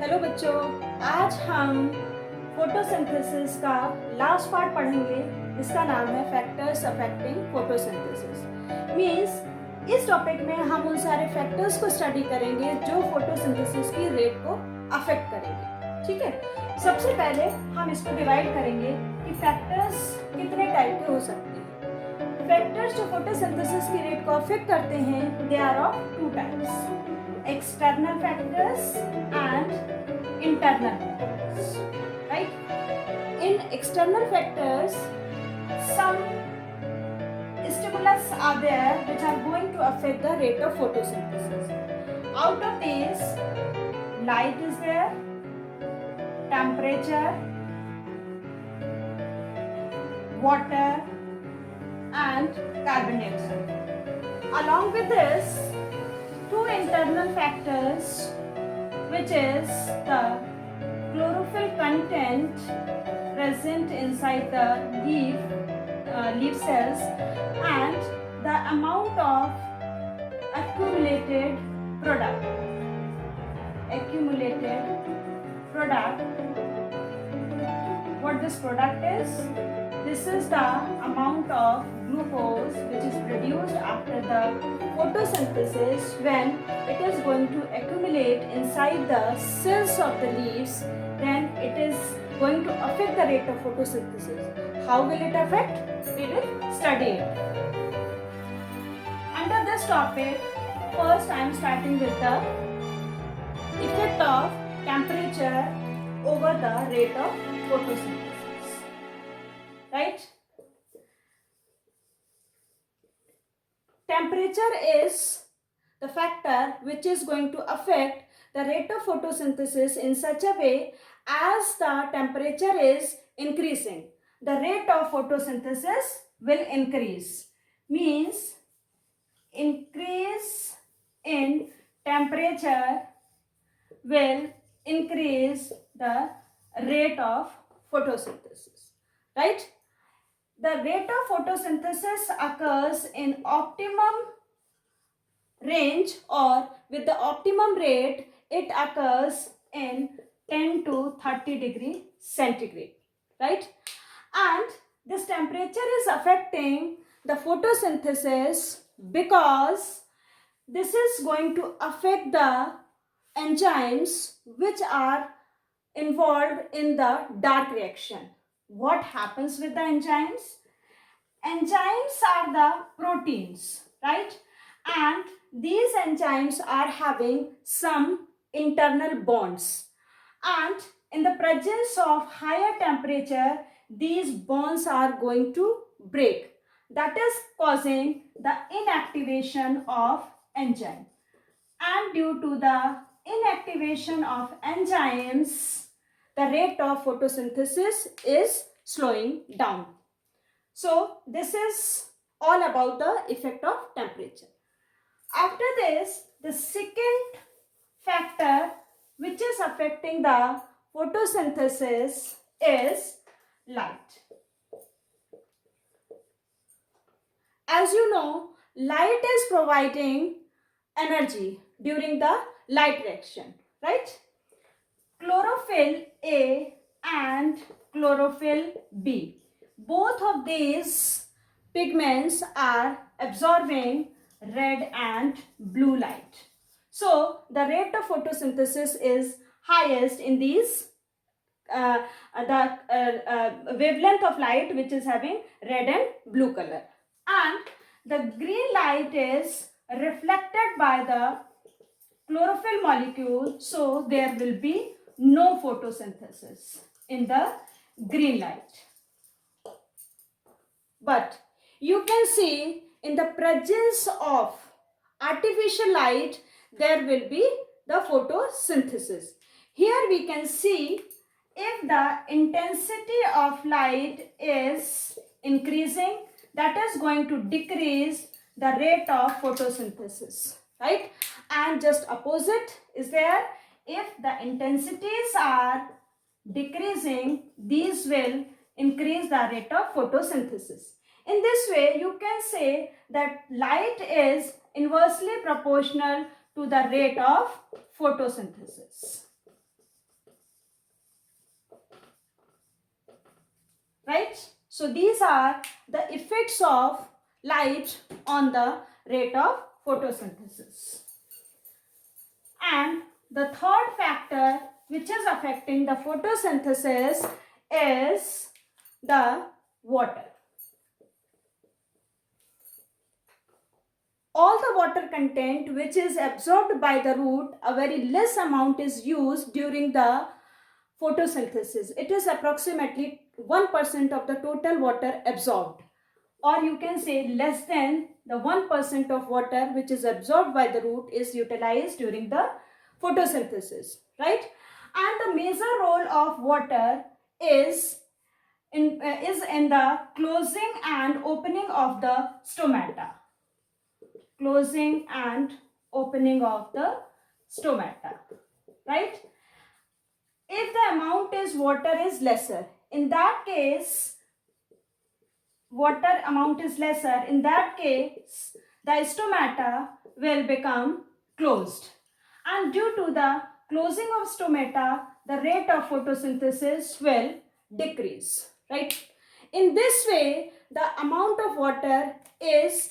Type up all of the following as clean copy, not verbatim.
Hello बच्चों, आज हम फोटोसिंथेसिस का लास्ट पार्ट पढ़ेंगे जिसका नाम है फैक्टर्स अफेक्टिंग फोटोसिंथेसिस। मींस इस टॉपिक में हम उन सारे फैक्टर्स को स्टडी करेंगे जो फोटोसिंथेसिस की रेट को अफेक्ट करेंगे। ठीक है, सबसे पहले हम इसको डिवाइड करेंगे कि फैक्टर्स कितने टाइप के हो सकते हैं। फैक्टर्स जो फोटोसिंथेसिस की रेट को अफेक्ट करते हैं they are of two types, external factors and internal factors, right? In external factors, some stimulus are there which are going to affect the rate of photosynthesis. Out of these, light is there, temperature, water and carbon dioxide. Along with this, two internal factors, which is the chlorophyll content present inside the leaf cells and the amount of accumulated product. What this product is? This is the amount of glucose which is produced after the photosynthesis when it is going to accumulate inside the cells of the leaves. Then it is going to affect the rate of photosynthesis. How will it affect? We will study it. Under this topic, first I am starting with the effect of temperature over the rate of photosynthesis. Right? Temperature is the factor which is going to affect the rate of photosynthesis in such a way as the temperature is increasing. The rate of photosynthesis will increase. Means increase in temperature will increase the rate of photosynthesis. Right? The rate of photosynthesis occurs in optimum range, or with the optimum rate it occurs in 10 to 30 degree centigrade, right? And this temperature is affecting the photosynthesis because this is going to affect the enzymes which are involved in the dark reaction. What happens with the enzymes? Enzymes are the proteins, right? And these enzymes are having some internal bonds. And in the presence of higher temperature, these bonds are going to break. That is causing the inactivation of enzyme. And due to the inactivation of enzymes, the rate of photosynthesis is slowing down. So this is all about the effect of temperature. After this, the second factor which is affecting the photosynthesis is light. As you know, light is providing energy during the light reaction, right? Chlorophyll A and chlorophyll B, both of these pigments are absorbing red and blue light. So the rate of photosynthesis is highest in these wavelength of light which is having red and blue color, and the green light is reflected by the chlorophyll molecule, so there will be no photosynthesis in the green light. But you can see in the presence of artificial light there will be the photosynthesis. Here we can see if the intensity of light is increasing, that is going to decrease the rate of photosynthesis, right? And just opposite is there, if the intensities are decreasing, these will increase the rate of photosynthesis. In this way, you can say that light is inversely proportional to the rate of photosynthesis. So these are the effects of light on the rate of photosynthesis. And the third factor which is affecting the photosynthesis is the water. All the water content which is absorbed by the root, a very less amount is used during the photosynthesis. It is approximately 1% of the total water absorbed, or you can say less than the 1% of water which is absorbed by the root is utilized during the photosynthesis, right? And the major role of water is in the closing and opening of the stomata. Closing and opening of the stomata, right? If the amount is water is lesser, in that case, water amount is lesser, in that case, the stomata will become closed. And due to the closing of stomata, the rate of photosynthesis will decrease, right? In this way, the amount of water is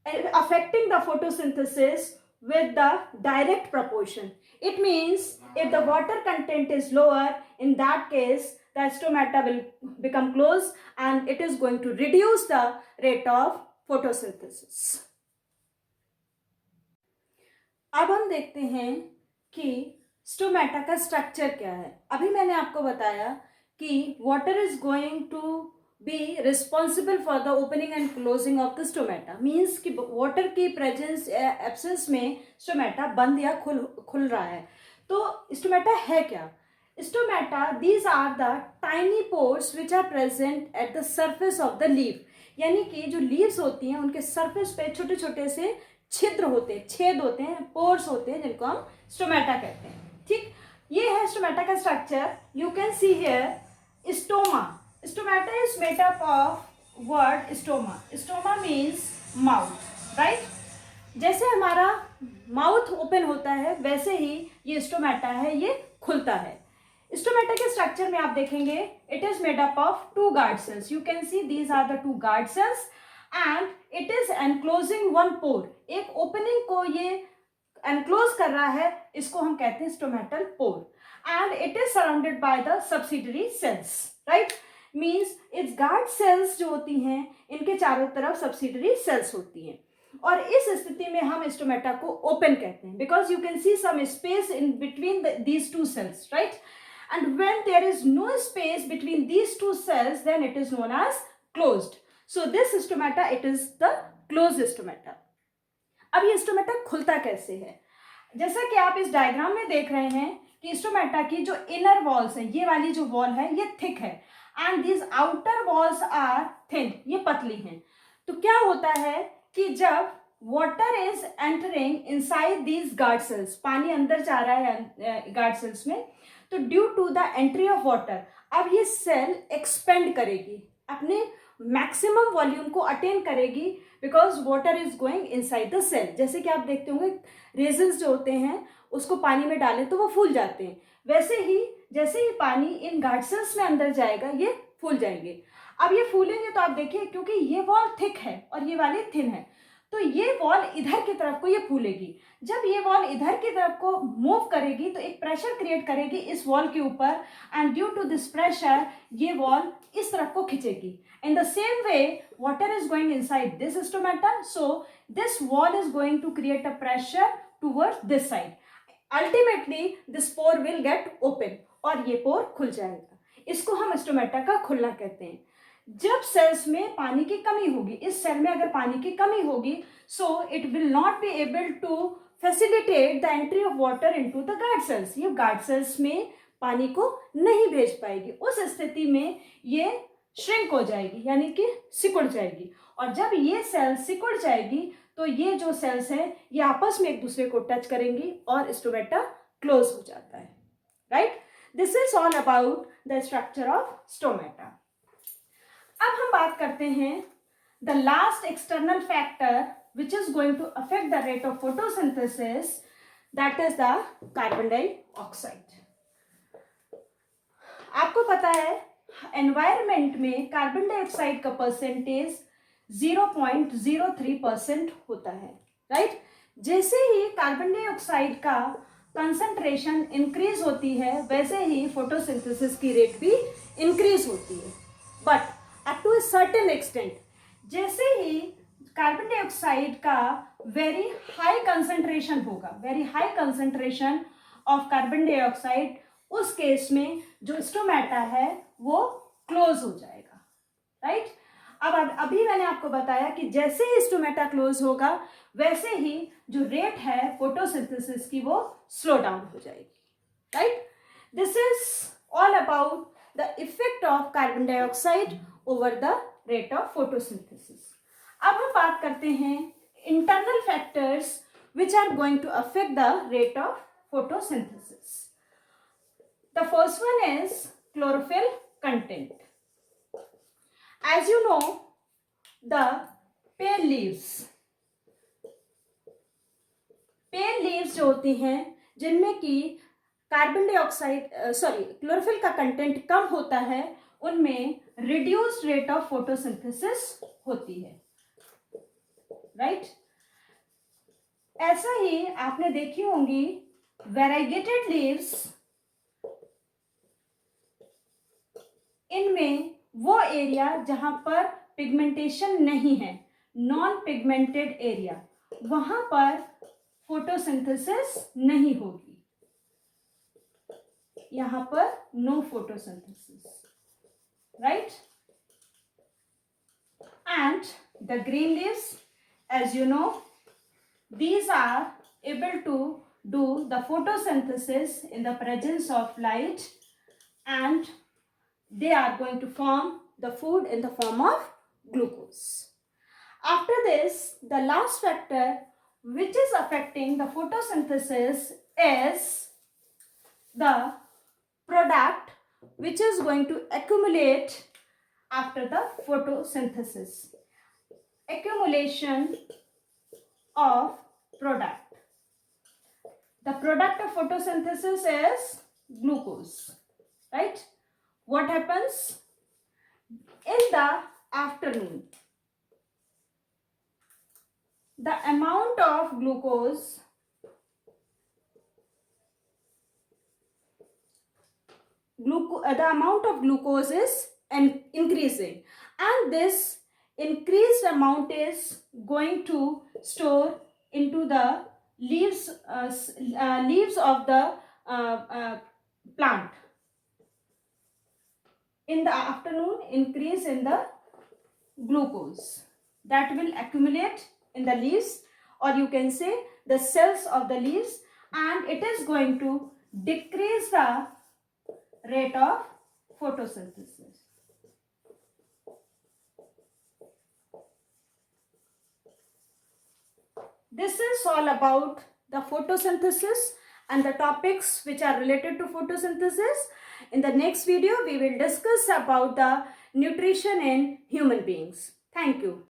affecting the photosynthesis with the direct proportion. It means if the water content is lower, in that case the stomata will become closed and it is going to reduce the rate of photosynthesis. अब हम देखते हैं कि stomata का structure क्या है. अभी मैंने आपको बताया कि water is going to be responsible for the opening and closing of the stomata. Means कि water की presence absence में stomata बंद या खुल रहा है. तो stomata है क्या? Stomata, these are the tiny pores which are present at the surface of the leaf. यानी कि जो leaves होती हैं उनके surface पे छोटे छोटे से छिद्र होते हैं, छेद होते हैं, pores होते हैं, जिनको हम stomata कहते हैं. ठीक, ये है stomata का structure. You can see here stoma. Stomata is made up of word stoma. Stoma means mouth, right? जैसे हमारा माउथ ओपन होता है वैसे ही ये स्टोमेटा है, ये खुलता है. स्टोमेटा के स्ट्रक्चर में आप देखेंगे it is made up of two guard cells. You can see these are the two guard cells and it is enclosing one pore. एक ओपनिंग को ये एनक्लोज कर रहा है, इसको हम कहते हैं stomatal pore. And it is surrounded by the subsidiary cells, right? Means it's guard cells जो होती हैं इनके चारों तरफ सब्सिडरी सेल्स होती हैं. और इस स्थिति में हम स्टोमेटा को ओपन कहते हैं because you can see some space in between these two cells, right? And when there is no space between these two cells then it is known as closed. So this stomata it is the closed stomata. अब ये stomata खुलता कैसे है? जैसा कि आप इस diagram में देख रहे हैं कि स्टोमेटा की जो इनर वॉल्स है, ये वाली जो वॉल है ये थिक है and these outer walls are thin, ये पतली हैं. तो क्या होता है कि जब water is entering inside these guard cells, पानी अंदर जा रहा है गार्ड सेल्स में, तो due to the entry of water अब ये सेल एक्सपेंड करेगी, अपने मैक्सिमम वॉल्यूम को अटेन करेगी because water is going inside the cell. जैसे कि आप देखते होंगे रेजन्स जो होते हैं उसको पानी में डालें तो वो फूल जाते हैं, वैसे ही जैसे ही पानी इन गार्ड सेल्स में अंदर जाएगा ये फूल जाएंगे. अब ये फूलेंगे तो आप देखिए क्योंकि ये वॉल थिक है और ये वाली थिन है, तो ये वॉल इधर की तरफ को ये फूलेगी. जब ये वॉल इधर की तरफ को मूव करेगी तो एक प्रेशर क्रिएट करेगी इस वॉल के ऊपर and due to this pressure ये वॉल इस तरफ को खींचेगी. In the same way, water is going inside this stomata, so this wall is going to create a pressure towards this side. Ultimately, this pore will get open और ये पोर खुल जाएगा. इसको हम स्टोमेटा का खुलना कहते हैं. जब सेल्स में पानी की कमी होगी, इस सेल में अगर पानी की कमी होगी, so it will not be able to facilitate the entry of water into the guard cells. ये guard cells में पानी को नहीं भेज पाएगी. उस स्थिति में ये श्रिंक हो जाएगी, यानी कि सिकुड़ जाएगी. और जब ये सेल सिकुड़ जाएगी तो ये जो सेल्स हैं ये आपस में एक दूसरे को टच करेंगी और स्टोमेटा क्लोज हो जाता है, right? This is all about the structure of stomata. अब हम बात करते हैं the last external factor which is going to affect the rate of photosynthesis, that is the carbon dioxide. आपको पता है एनवायरनमेंट में कार्बन डाइऑक्साइड का परसेंटेज 0.03% होता है, राइट। जैसे ही कार्बन डाइऑक्साइड का कंसंट्रेशन इंक्रीज होती है वैसे ही फोटोसिंथेसिस की रेट भी इंक्रीज होती है, but up to a certain extent. जैसे ही कार्बन डाइऑक्साइड का वेरी हाई कंसंट्रेशन होगा, very high concentration of carbon dioxide, उस केस में जो स्टोमेटा है वो क्लोज हो जाएगा, राइट। अब अभी मैंने आपको बताया कि जैसे ही स्टोमेटा क्लोज होगा वैसे ही जो रेट है फोटोसिंथेसिस की वो स्लो डाउन हो जाएगी, right. This is all about the effect of carbon dioxide over the rate of photosynthesis. अब हम बात करते हैं internal factors which are going to affect the rate of photosynthesis. The first one is chlorophyll content. As you know, the pale leaves जो होती हैं जिनमें कि कार्बन डाइऑक्साइड क्लोरोफिल का कंटेंट कम होता है, उनमें रिड्यूस्ड रेट ऑफ फोटोसिंथेसिस होती है, राइट। ऐसा ही आपने देखी होंगी वेराइगेटेड लीव्स, इनमें वो एरिया जहां पर पिगमेंटेशन नहीं है, नॉन पिगमेंटेड एरिया, वहां पर फोटोसिंथेसिस नहीं होगी, यहां पर no photosynthesis, right. And the green leaves, as you know, these are able to do the photosynthesis in the presence of light, and they are going to form the food in the form of glucose. After this, the last factor which is affecting the photosynthesis is the product which is going to accumulate after the photosynthesis. Accumulation of product. The product of photosynthesis is glucose, right? What happens in the afternoon? The amount of glucose is increasing, and this increased amount is going to store into the leaves of the plant. In the afternoon, increase in the glucose that will accumulate in the leaves, or you can say the cells of the leaves, and it is going to decrease the rate of photosynthesis. This is all about the photosynthesis and the topics which are related to photosynthesis. In the next video, we will discuss about the nutrition in human beings. Thank you.